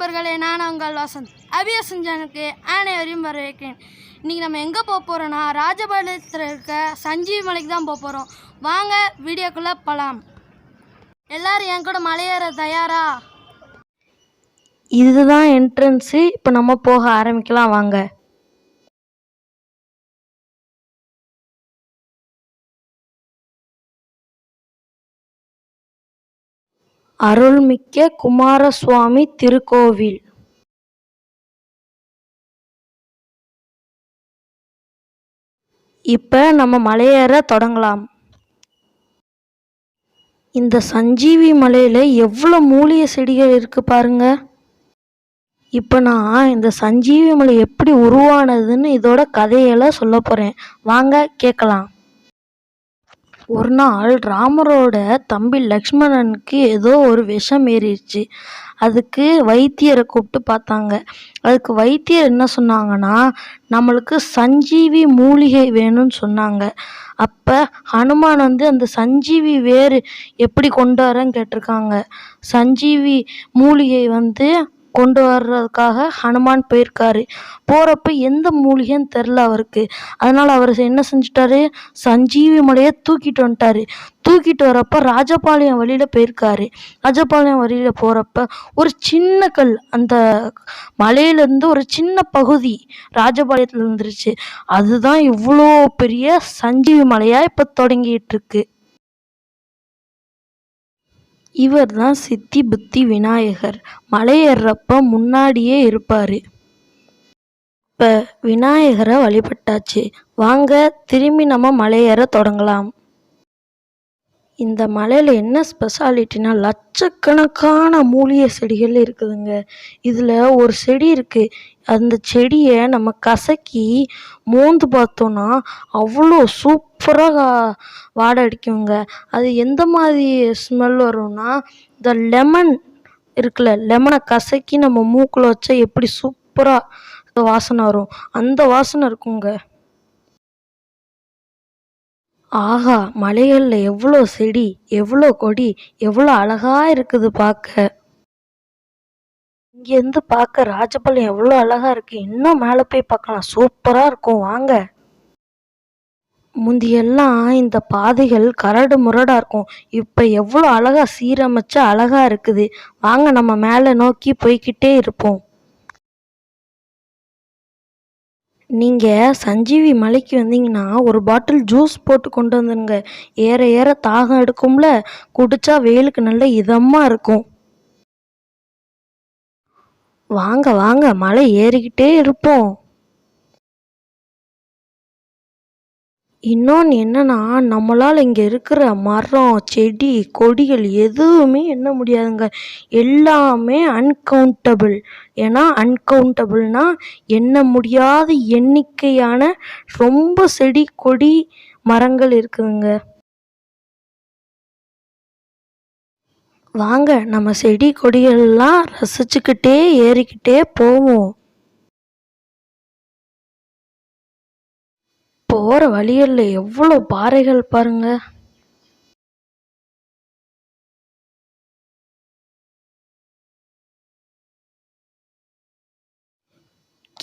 நண்பர்களே, நான் உங்கள் வசந்த். அபியாசன் சேனலுக்கு அனைவரையும் வரவேற்கிறேன். இன்றைக்கி நம்ம எங்கே போக போகிறோன்னா, ராஜபாளையத்தில் இருக்க சஞ்சீவி மலைக்கு தான் போக போகிறோம். வாங்க வீடியோக்குள்ளே போகலாம். எல்லோரும் என் கூட மலையேற தயாரா? இதுதான் என்ட்ரன்ஸு. இப்போ நம்ம போக ஆரம்பிக்கலாம் வாங்க. அருள்மிக்க குமாரசுவாமி திருக்கோவில். இப்போ நம்ம மலையேற தொடங்கலாம். இந்த சஞ்சீவி மலையில் எவ்வளோ மூலிகை செடிகள் இருக்குது பாருங்க. இப்போ நான் இந்த சஞ்சீவி மலை எப்படி உருவானதுன்னு இதோட கதையெல்லாம் சொல்ல போகிறேன். வாங்க கேட்கலாம். ஒரு நாள் ராமரோட தம்பி லக்ஷ்மணனுக்கு ஏதோ ஒரு விஷம் ஏறிடுச்சு. அதுக்கு வைத்தியரை கூப்பிட்டு பார்த்தாங்க. அதுக்கு வைத்தியர் என்ன சொன்னாங்கன்னா, நம்மளுக்கு சஞ்சீவி மூலிகை வேணும்னு சொன்னாங்க. அப்போ ஹனுமான் அந்த சஞ்சீவி வேர் எப்படி கொண்டு வரேன்னு கேட்டிருக்காங்க. சஞ்சீவி மூலிகை கொண்டு வர்றதுக்காக ஹனுமான் போயிருக்காரு. போகிறப்ப எந்த மூலிகைன்னு தெரில அவருக்கு. அதனால் அவர் என்ன செஞ்சிட்டாரு, சஞ்சீவி மலையை தூக்கிட்டு வந்துட்டாரு. தூக்கிட்டு வரப்போ ராஜபாளையம் வழியில் போயிருக்காரு. ராஜபாளையம் வழியில் போகிறப்ப ஒரு சின்ன கல் அந்த மலையிலேருந்து ஒரு சின்ன பகுதி ராஜபாளையத்தில் இருந்துருச்சு. அதுதான் இவ்வளோ பெரிய சஞ்சீவி மலையாக இப்போ தொடங்கிட்டு இருக்கு. இவர் தான் சித்தி புத்தி விநாயகர். மலையேறப்ப முன்னாடியே இருப்பார். இப்போ விநாயகரை வழிபட்டாச்சு. வாங்க திரும்பி நம்ம மலையேற தொடங்கலாம். இந்த மலையில் என்ன ஸ்பெஷாலிட்டினா, லட்சக்கணக்கான மூலிகை செடிகள் இருக்குதுங்க. இதில் ஒரு செடி இருக்குது. அந்த செடியை நம்ம கசக்கி மோந்து பார்த்தோன்னா அவ்வளோ சூப்பராக வாடை அடிக்குங்க. அது எந்த மாதிரி ஸ்மெல் வரும்னா, இந்த லெமன் இருக்குல்ல, லெமனை கசக்கி நம்ம மூக்கில் வச்சா எப்படி சூப்பராக வாசனை வரும், அந்த வாசனை இருக்குங்க. ஆஹா, மலைகளில் எவ்வளோ செடி, எவ்வளோ கொடி, எவ்வளோ அழகா இருக்குது பார்க்க. இங்கேருந்து பார்க்க ராஜபாளையம் எவ்வளோ அழகா இருக்கு. இன்னும் மேலே போய் பார்க்கலாம், சூப்பரா இருக்கும். வாங்க. முந்தியெல்லாம் இந்த பாதைகள் கரடு முரடா இருக்கும். இப்போ எவ்வளோ அழகா சீரமைச்சா அழகா இருக்குது. வாங்க நம்ம மேலே நோக்கி போய்கிட்டே இருப்போம். நீங்கள் சஞ்சீவி மலைக்கு வந்தீங்கன்னா ஒரு பாட்டில் ஜூஸ் போட்டு கொண்டு வந்துடுங்க. ஏற ஏற தாகம் எடுக்கும்ல, குடிச்சா வெயிலுக்கு நல்ல இதமாக இருக்கும். வாங்க வாங்க மலை ஏறிக்கிட்டே இருப்போம். இன்னொன்று என்னன்னா, நம்மளால் இங்கே இருக்கிற மரம் செடி கொடிகள் எதுவுமே எண்ண முடியாதுங்க. எல்லாமே அன்கவுண்டபிள். ஏன்னா அன்கவுண்டபிள்னா எண்ண முடியாத எண்ணிக்கையான ரொம்ப செடி கொடி மரங்கள் இருக்குதுங்க. வாங்க நம்ம செடி கொடிகள்லாம் ரசிச்சுக்கிட்டே ஏறிக்கிட்டே போவோம். போகிற வழிகளில் எவ்வளோ பாறைகள் பாருங்க.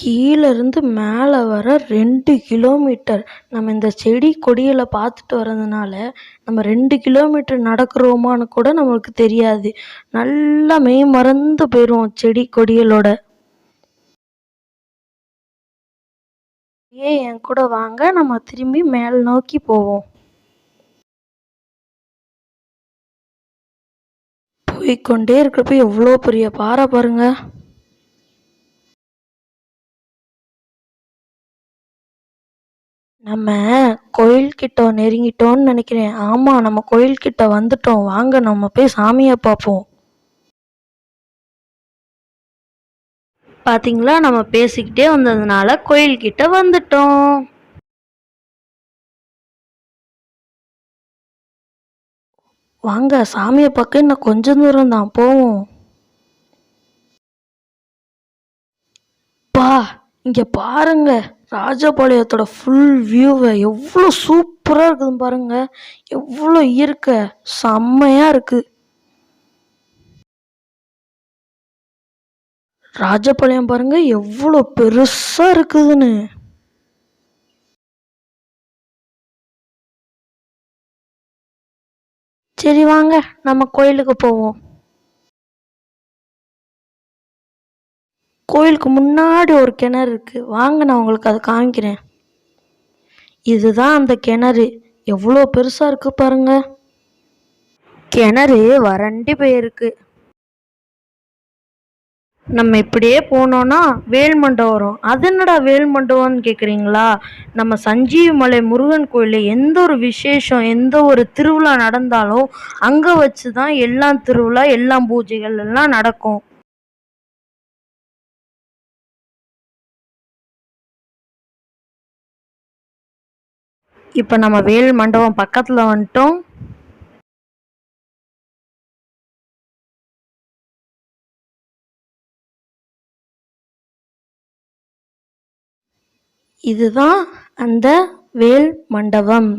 கீழேருந்து மேலே வர 2 கிலோமீட்டர் நம்ம இந்த செடி கொடிகளை பார்த்துட்டு வர்றதுனால நம்ம 2 கிலோமீட்டர் நடக்கிறோமான்னு கூட நம்மளுக்கு தெரியாது. நல்லா மெய் மறந்து போயிடுவோம் செடி கொடிகளோட. என் கூட வாங்க, நம்ம திரும்பி மேல் நோக்கி போவோம். போய்கொண்டே இருக்கிறப்ப எவ்வளோ பெரிய பாறை பாருங்க. நம்ம கோயில்கிட்ட நெருங்கிட்டோம்னு நினைக்கிறேன். ஆமாம், நம்ம கோயில்கிட்ட வந்துட்டோம். வாங்க நம்ம போய் சாமியை பார்ப்போம். பார்த்தீங்களா, நம்ம பேசிக்கிட்டே வந்ததுனால கோயில்கிட்ட வந்துட்டோம். வாங்க சாமியை பார்க்க இன்னும் கொஞ்சம் தூரம் தான், போவோம். இங்கே பாருங்க, ராஜபாளையத்தோட ஃபுல் வியூவை எவ்வளோ சூப்பராக இருக்குதுன்னு பாருங்க. எவ்வளோ இயற்கை செம்மையாக இருக்குது. ராஜபாளையம் பாருங்க எவ்வளோ பெருசா இருக்குதுன்னு. சரி வாங்க நம்ம கோயிலுக்கு போவோம். கோயிலுக்கு முன்னாடி ஒரு கிணறு இருக்கு, வாங்க நான் உங்களுக்கு அதை காமிக்கிறேன். இதுதான் அந்த கிணறு, எவ்வளோ பெருசா இருக்கு பாருங்க. கிணறு வறண்டி போயிருக்கு. நம்ம இப்படியே போனோம்னா வேல்மண்டபம் வரும். அது என்னடா வேல்மண்டபம்னு கேட்குறீங்களா? நம்ம சஞ்சீவி மலை முருகன் கோயிலில் எந்த ஒரு விசேஷம், எந்த ஒரு திருவிழா நடந்தாலும் அங்கே வச்சு தான் எல்லா திருவிழா, எல்லா பூஜைகள் எல்லாம் நடக்கும். இப்போ நம்ம வேல் மண்டபம் பக்கத்தில் வந்துட்டோம். இதுதான் அந்த வேல் மண்டபம்.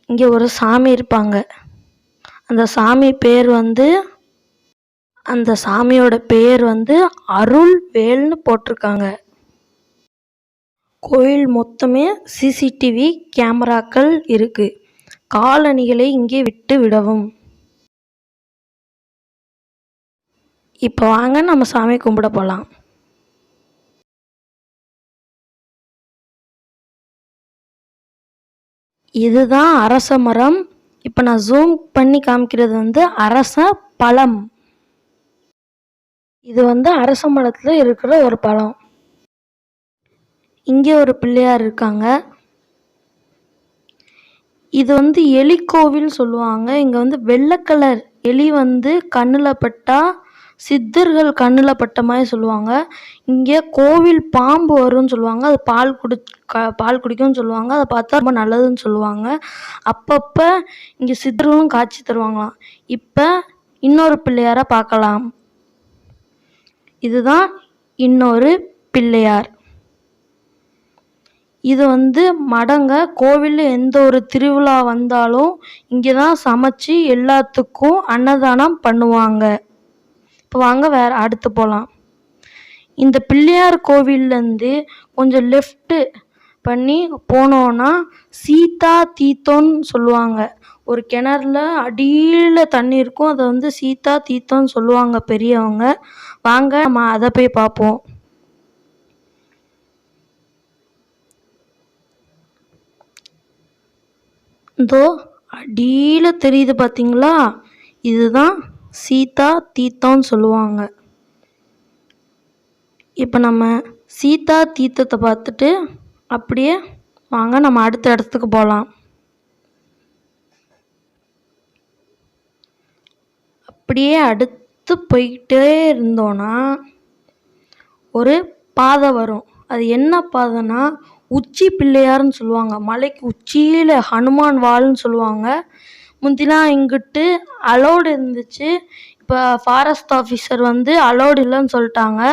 இங்கே ஒரு சாமி இருப்பாங்க. அந்த சாமி பேர் அந்த சாமியோட பேர் அருள் வேல்னு போட்டிருக்காங்க. கோயில் மொத்தமே சிசிடிவி கேமராக்கள் இருக்கு. காலணிகளை இங்கே விட்டு விடவும். இப்போ வாங்க நம்ம சாமி கும்பிட போகலாம். இதுதான் அரச மரம். இப்போ நான் ஜூம் பண்ணி காமிக்கிறது அரச பழம். இது அரச மரத்தில் இருக்கிற ஒரு பழம். இங்கே ஒரு பிள்ளையார் இருக்காங்க. இது எலிக்கோவில் சொல்லுவாங்க. இங்கே வெள்ளை கலர் எலி கண்ணில் பட்டா சித்தர்கள் கண்ணில் பட்ட மாதிரி சொல்லுவாங்க. இங்கே கோவில் பாம்பு வரும்னு சொல்லுவாங்க. அது பால் குடிக்கும்னு சொல்லுவாங்க. அதை பார்த்தா ரொம்ப நல்லதுன்னு சொல்லுவாங்க. அப்பப்போ இங்கே சித்தர்களும் காட்சி தருவாங்களாம். இப்போ இன்னொரு பிள்ளையாரை பார்க்கலாம். இதுதான் இன்னொரு பிள்ளையார். இது மடங்க கோவிலில் எந்த ஒரு திருவிழா வந்தாலும் இங்கே தான் சமைச்சு எல்லாத்துக்கும் அன்னதானம் பண்ணுவாங்க. இப்போ வாங்க வேறு அடுத்து போகலாம். இந்த பிள்ளையார் கோவில்லேருந்து கொஞ்சம் லெஃப்ட்டு பண்ணி போனோன்னா சீதா தீர்த்தம்னு சொல்லுவாங்க. ஒரு கிணறுல அடியில் தண்ணி இருக்கும். அதை சீதா தீர்த்தம்னு சொல்லுவாங்க பெரியவங்க. வாங்க நம்ம அதை போய் பார்ப்போம். இதோ அடியில் தெரியுது பார்த்தீங்களா? இதுதான் சீதா தீர்த்தம்னு சொல்லுவாங்க. இப்போ நம்ம சீதா தீர்த்தத்தை பார்த்துட்டு அப்படியே வாங்க நம்ம அடுத்த இடத்துக்கு போகலாம். அப்படியே அடுத்து போய்கிட்டே இருந்தோன்னா ஒரு பாதை வரும். அது என்ன பாதைன்னா உச்சி பிள்ளையார்னு சொல்லுவாங்க. மலைக்கு உச்சியில் ஹனுமான் வால்னு சொல்லுவாங்க. முந்திலாம் இங்கிட்டு அலோடு இருந்துச்சு. இப்போ ஃபாரஸ்ட் ஆஃபீஸர் அலோடு இல்லைன்னு சொல்லிட்டாங்க.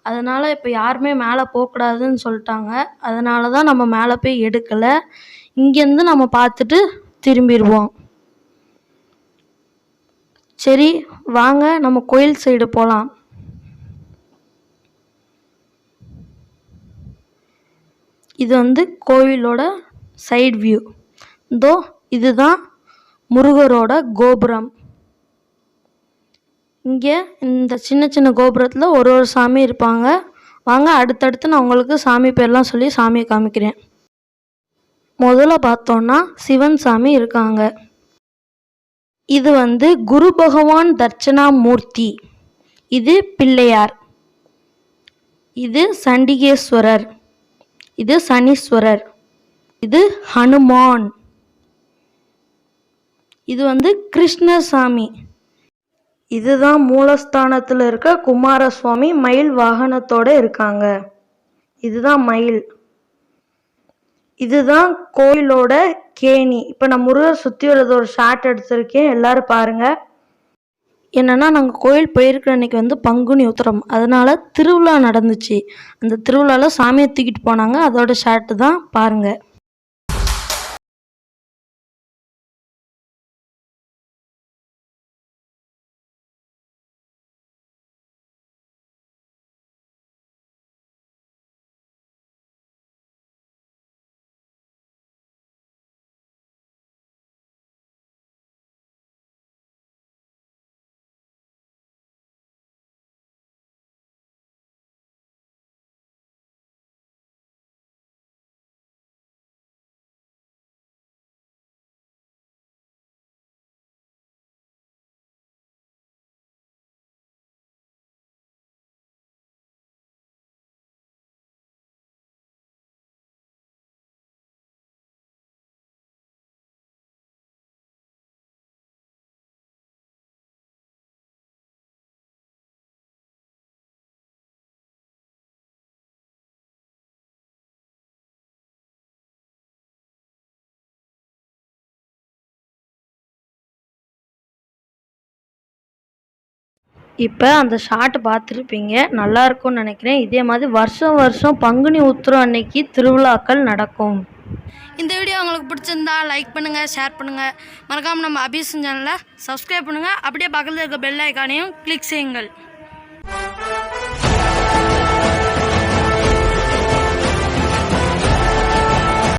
அதனால் இப்போ யாருமே மேலே போகக்கூடாதுன்னு சொல்லிட்டாங்க. அதனால தான் நம்ம மேலே போய் எடுக்கலை. இங்கேருந்து நம்ம பார்த்துட்டு திரும்பிடுவோம். சரி வாங்க நம்ம கோயில் சைடு போகலாம். இது கோவிலோட சைடு வியூ. இதுதான் முருகரோட கோபுரம். இங்கே இந்த சின்ன சின்ன கோபுரத்தில் ஒரு ஒரு சாமி இருப்பாங்க. வாங்க அடுத்தடுத்து நான் உங்களுக்கு சாமி பேர்லாம் சொல்லி சாமியை காமிக்கிறேன். முதல்ல பார்த்தோன்னா சிவன் சாமி இருக்காங்க. இது குரு பகவான் தட்சணாமூர்த்தி. இது பிள்ளையார். இது சண்டிகேஸ்வரர். இது சனீஸ்வரர். இது ஹனுமான். இது கிருஷ்ணசாமி. இதுதான் மூலஸ்தானத்தில் இருக்க குமாரசுவாமி மயில் வாகனத்தோடு இருக்காங்க. இதுதான் மயில். இதுதான் கோயிலோட கேணி. இப்போ நான் முருகர் சுற்றி வரது ஒரு ஷாட் எடுத்திருக்கேன், எல்லாரும் பாருங்கள். என்னென்னா நாங்கள் கோயில் போயிருக்கிற அன்றைக்கி பங்குனி உத்திரம், அதனால் திருவிழா நடந்துச்சு. அந்த திருவிழாவில் சாமியை தூக்கிட்டு போனாங்க. அதோட ஷாட்டு தான் பாருங்கள். இப்போ அந்த ஷார்ட் பார்த்துருப்பீங்க, நல்லா இருக்கும்னு நினைக்கிறேன். இதே மாதிரி வருஷம் வருஷம் பங்குனி உத்திரம் அன்னைக்கு திருவிழாக்கள் நடக்கும். இந்த வீடியோ உங்களுக்கு பிடிச்சிருந்தா லைக் பண்ணுங்கள், ஷேர் பண்ணுங்கள். மறக்காமல் நம்ம அபிஷன் சேனலை சப்ஸ்கிரைப் பண்ணுங்கள். அப்படியே பக்கத்தில் இருக்க பெல் ஐக்கானையும் கிளிக் செய்யுங்கள்.